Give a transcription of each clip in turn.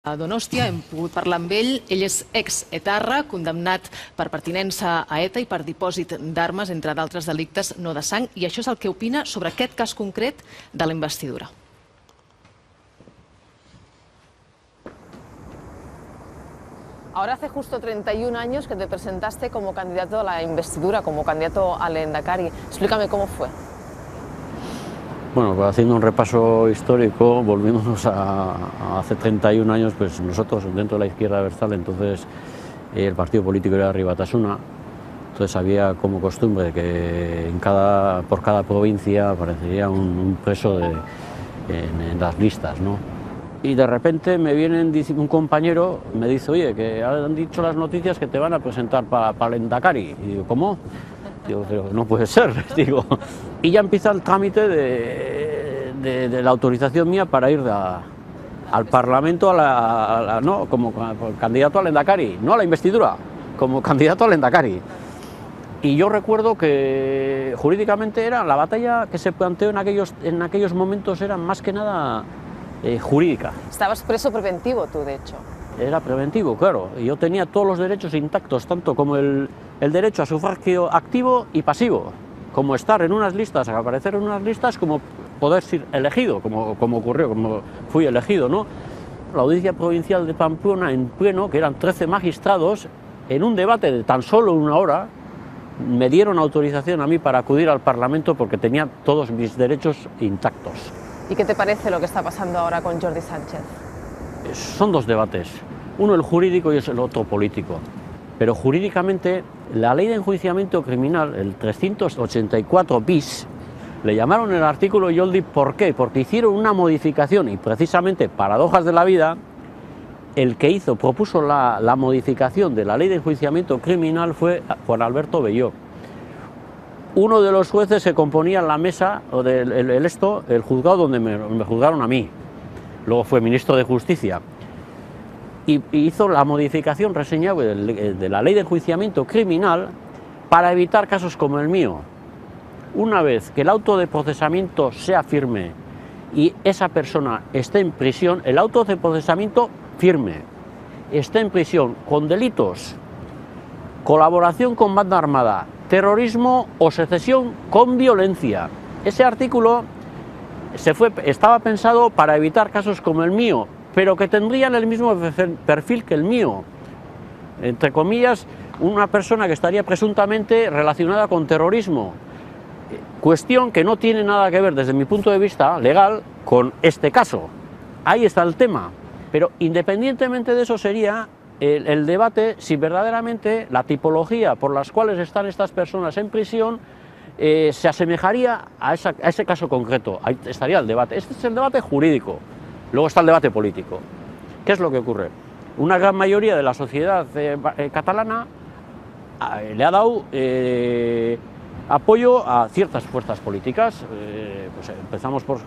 A Donòstia hem pogut parlar amb ell. Ell és ex-etarra, condemnat per pertinença a ETA i per dipòsit d'armes, entre d'altres delictes no de sang, i això és el que opina sobre aquest cas concret de la investidura. Ahora hace justo 31 años que te presentaste como candidato a la investidura, como candidato al Lehendakari. Explícame cómo fue. Bueno, pues haciendo un repaso histórico, volviéndonos a hace 31 años, pues nosotros dentro de la izquierda abertzale, entonces el partido político era Herri Batasuna, entonces había como costumbre que por cada provincia aparecería un preso en las listas, ¿no? Y de repente me vienen, un compañero me dice, oye, que han dicho las noticias que te van a presentar para el Lehendakari. Y digo, ¿cómo? Digo, pero no puede ser, digo. Y ya empieza el trámite de la autorización mía para ir al Parlamento no, como candidato al Lehendakari, no a la investidura, como candidato al Lehendakari. Y yo recuerdo que jurídicamente era la batalla que se planteó en aquellos momentos era más que nada jurídica. Estabas preso preventivo tú, de hecho. Era preventivo, claro. Yo tenía todos los derechos intactos, tanto como el derecho a sufragio activo y pasivo, como estar en unas listas, aparecer en unas listas, como poder ser elegido, como ocurrió, como fui elegido, ¿no? La Audiencia Provincial de Pamplona, en pleno, que eran 13 magistrados, en un debate de tan solo una hora, me dieron autorización a mí para acudir al Parlamento porque tenía todos mis derechos intactos. ¿Y qué te parece lo que está pasando ahora con Jordi Sánchez? Son dos debates, uno el jurídico y el otro político. Pero jurídicamente, la ley de enjuiciamiento criminal, el 384 bis, le llamaron el artículo Yoldi, ¿por qué? Porque hicieron una modificación y precisamente, paradojas de la vida, el que propuso la modificación de la ley de enjuiciamiento criminal fue Juan Alberto Belló. Uno de los jueces se componía en la mesa, o el juzgado donde me juzgaron a mí. Luego fue ministro de Justicia. Y hizo la modificación reseñable de la ley de enjuiciamiento criminal para evitar casos como el mío. Una vez que el auto de procesamiento sea firme y esa persona esté en prisión, el auto de procesamiento firme, esté en prisión con delitos, colaboración con banda armada, terrorismo o secesión con violencia. Ese artículo estaba pensado para evitar casos como el mío, pero que tendrían el mismo perfil que el mío. Entre comillas, una persona que estaría presuntamente relacionada con terrorismo. Cuestión que no tiene nada que ver, desde mi punto de vista legal, con este caso. Ahí está el tema. Pero independientemente de eso sería el debate si verdaderamente la tipología por las cuales están estas personas en prisión se asemejaría a ese caso concreto. Ahí estaría el debate. Este es el debate jurídico. Luego está el debate político. ¿Qué es lo que ocurre? Una gran mayoría de la sociedad catalana le ha dado apoyo a ciertas fuerzas políticas. Pues empezamos por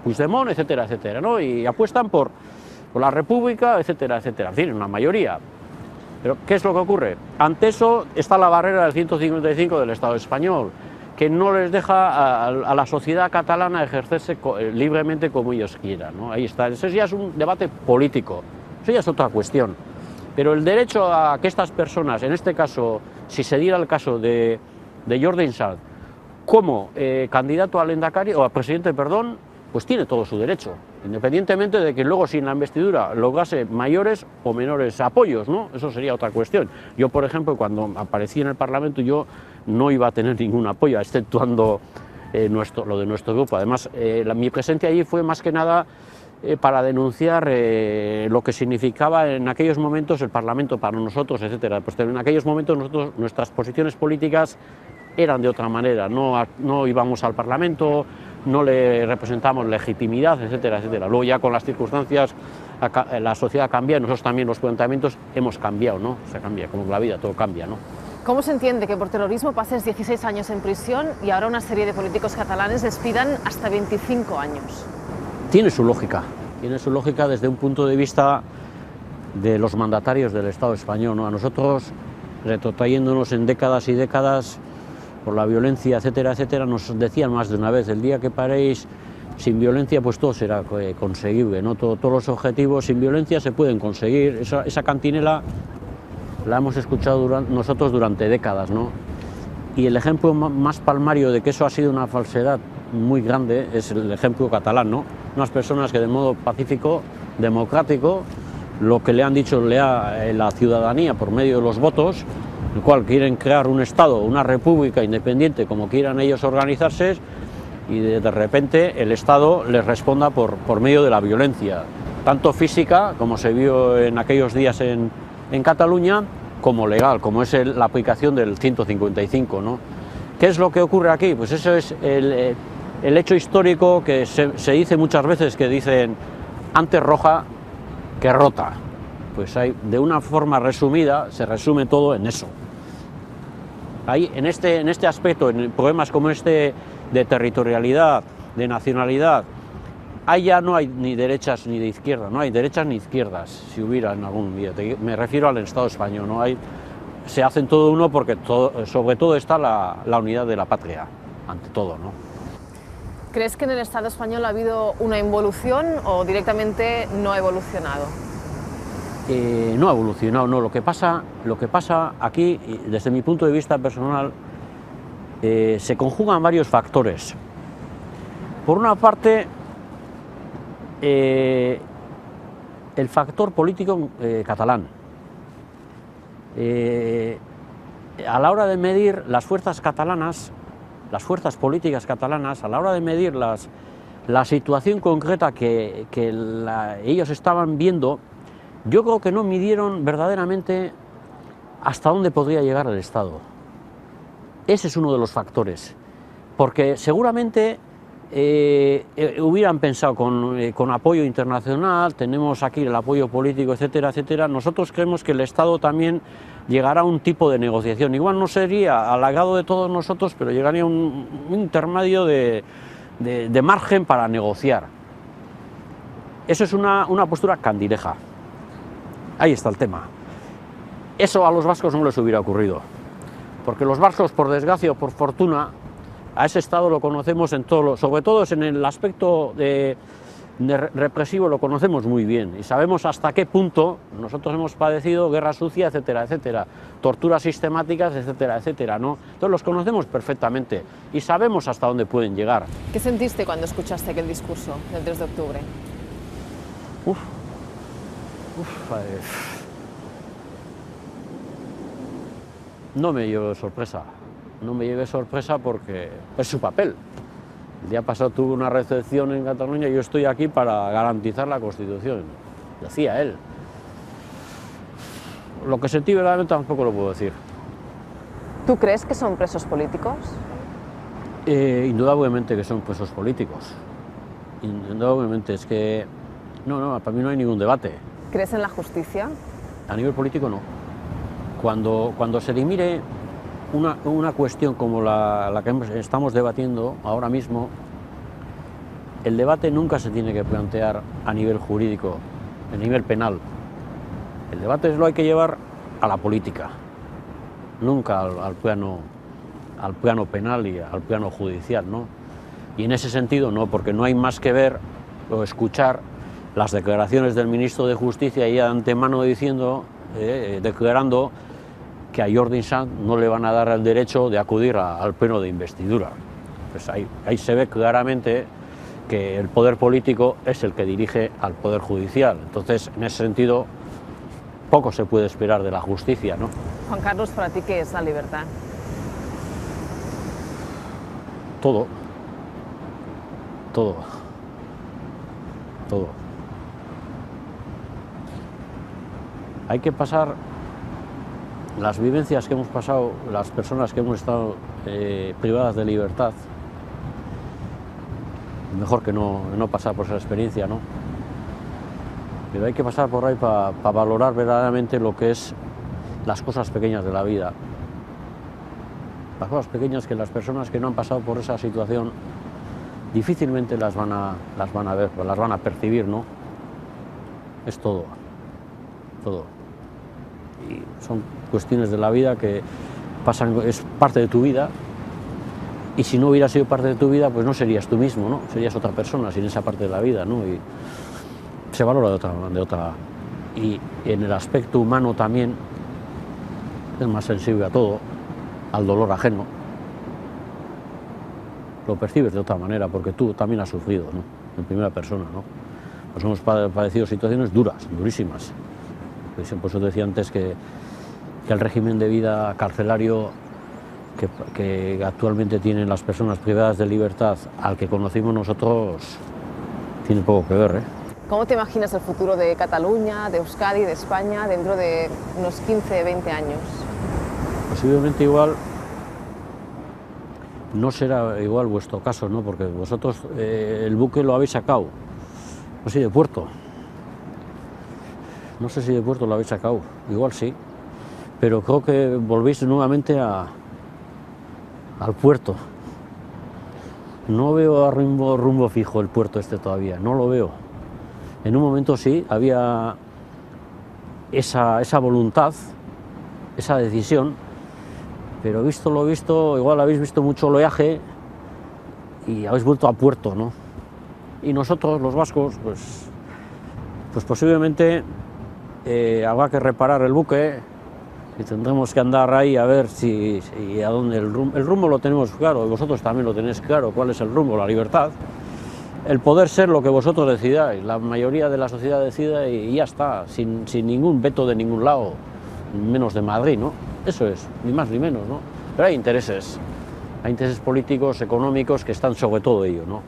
Puigdemont, etcétera, etcétera, ¿no? Y apuestan por la República, etcétera, etcétera. En fin, una mayoría. Pero ¿qué es lo que ocurre? Ante eso está la barrera del 155 del Estado español, que no les deja a la sociedad catalana ejercerse libremente como ellos quieran, ¿no? Ahí está. Eso ya es un debate político, eso ya es otra cuestión. Pero el derecho a que estas personas, en este caso, si se diera el caso de Jordi Sánchez, como candidato al Lehendakari, o a presidente, perdón, pues tiene todo su derecho, independientemente de que luego sin la investidura lograse mayores o menores apoyos, ¿no? Eso sería otra cuestión. Yo, por ejemplo, cuando aparecí en el Parlamento, yo no iba a tener ningún apoyo, exceptuando lo de nuestro grupo. Además, mi presencia allí fue más que nada para denunciar lo que significaba en aquellos momentos el Parlamento para nosotros, etcétera. Pues en aquellos momentos nuestras posiciones políticas eran de otra manera, no íbamos al Parlamento, no le representamos legitimidad, etcétera, etcétera. Luego ya con las circunstancias la sociedad cambia, nosotros también los planteamientos hemos cambiado, ¿no? Se cambia, como la vida, todo cambia, ¿no? ¿Cómo se entiende que por terrorismo pases 16 años en prisión y ahora una serie de políticos catalanes les pidan hasta 25 años? Tiene su lógica desde un punto de vista de los mandatarios del Estado español, ¿no? A nosotros, retrotrayéndonos en décadas y décadas, por la violencia, etcétera, etcétera, nos decían más de una vez, el día que paréis sin violencia pues todo será conseguible, ¿no? Todos los objetivos sin violencia se pueden conseguir. Esa cantinela la hemos escuchado nosotros durante décadas, ¿no? Y el ejemplo más palmario de que eso ha sido una falsedad muy grande es el ejemplo catalán, ¿no? Unas personas que de modo pacífico, democrático, lo que le han dicho la ciudadanía por medio de los votos, el cual quieren crear un Estado, una república independiente, como quieran ellos organizarse, y de repente el Estado les responda por medio de la violencia, tanto física, como se vio en aquellos días en Cataluña, como legal, como es la aplicación del 155, ¿no? ¿Qué es lo que ocurre aquí? Pues eso es el hecho histórico que se dice muchas veces, que dicen antes roja que rota. Pues de una forma resumida se resume todo en eso. Ahí, en este aspecto, en problemas como este de territorialidad, de nacionalidad, ahí ya no hay ni derechas ni de izquierda, no hay derechas ni izquierdas, si hubiera en algún día. Me refiero al Estado español, ¿no? Se hacen todo uno porque sobre todo está la unidad de la patria, ante todo, ¿no? ¿Crees que en el Estado español ha habido una involución o directamente no ha evolucionado? No ha evolucionado, no. Lo que pasa aquí, desde mi punto de vista personal, se conjugan varios factores. Por una parte, el factor político catalán. A la hora de medir las fuerzas catalanas, las fuerzas políticas catalanas, a la hora de medir la situación concreta que ellos estaban viendo, yo creo que no midieron verdaderamente hasta dónde podría llegar el Estado. Ese es uno de los factores, porque seguramente hubieran pensado con apoyo internacional, tenemos aquí el apoyo político, etcétera, etcétera. Nosotros creemos que el Estado también llegará a un tipo de negociación. Igual no sería halagado de todos nosotros, pero llegaría a un intermedio de margen para negociar. Eso es una postura candileja. Ahí está el tema. Eso a los vascos no les hubiera ocurrido, porque los vascos, por desgracia o por fortuna, a ese Estado lo conocemos en todo, sobre todo en el aspecto represivo lo conocemos muy bien y sabemos hasta qué punto nosotros hemos padecido guerra sucia, etcétera, etcétera, torturas sistemáticas, etcétera, etcétera, ¿no? Entonces los conocemos perfectamente y sabemos hasta dónde pueden llegar. ¿Qué sentiste cuando escuchaste aquel discurso del 3 de octubre? No me llevo sorpresa. No me lleve sorpresa porque es su papel. El día pasado tuvo una recepción en Cataluña y yo estoy aquí para garantizar la Constitución, decía él. Lo que sentí verdaderamente tampoco lo puedo decir. ¿Tú crees que son presos políticos? Indudablemente que son presos políticos. Indudablemente, es que no, para mí no hay ningún debate. ¿Crees en la justicia? A nivel político no. Cuando se le mire una cuestión como la que estamos debatiendo ahora mismo, el debate nunca se tiene que plantear a nivel jurídico, a nivel penal. El debate lo hay que llevar a la política, nunca al plano penal y al plano judicial, ¿no? Y en ese sentido no, porque no hay más que ver o escuchar las declaraciones del ministro de Justicia ahí de antemano declarando que a Jordi Sanz no le van a dar el derecho de acudir al pleno de investidura. Pues ahí se ve claramente que el poder político es el que dirige al poder judicial. Entonces, en ese sentido, poco se puede esperar de la justicia, ¿no? Juan Carlos, ¿para ti qué es la libertad? Todo. Hay que pasar las vivencias que hemos pasado, las personas que hemos estado privadas de libertad, mejor que no pasar por esa experiencia, ¿no? Pero hay que pasar por ahí para valorar verdaderamente lo que es las cosas pequeñas de la vida. Las cosas pequeñas que las personas que no han pasado por esa situación difícilmente las van a ver, las van a percibir, ¿no? Es todo. Y son cuestiones de la vida que pasan, es parte de tu vida y si no hubiera sido parte de tu vida, pues no serías tú mismo, ¿no? Serías otra persona sin esa parte de la vida, ¿no? Y se valora de otra. Y en el aspecto humano también es más sensible a todo, al dolor ajeno. Lo percibes de otra manera, porque tú también has sufrido, ¿no? En primera persona, ¿no? Pues hemos padecido situaciones duras, durísimas. Por eso decía antes que el régimen de vida carcelario que actualmente tienen las personas privadas de libertad al que conocimos nosotros tiene poco que ver, ¿eh? ¿Cómo te imaginas el futuro de Cataluña, de Euskadi, de España dentro de unos 15, 20 años? Posiblemente igual, no será igual vuestro caso, ¿no? Porque vosotros el buque lo habéis sacado, no sé, de puerto. No sé si de puerto lo habéis sacado, igual sí, pero creo que volvéis nuevamente al puerto. No veo a rumbo fijo el puerto este todavía, no lo veo. En un momento sí, había esa voluntad, esa decisión, pero visto lo visto, igual habéis visto mucho oleaje y habéis vuelto a puerto, ¿no? Y nosotros, los vascos, pues posiblemente habrá que reparar el buque y tendremos que andar ahí a ver si a dónde el rumbo lo tenemos claro, vosotros también lo tenéis claro, cuál es el rumbo, la libertad. El poder ser lo que vosotros decidáis, la mayoría de la sociedad decida y ya está, sin ningún veto de ningún lado, menos de Madrid, ¿no? Eso es, ni más ni menos, ¿no? Pero hay intereses políticos, económicos que están sobre todo ello, ¿no?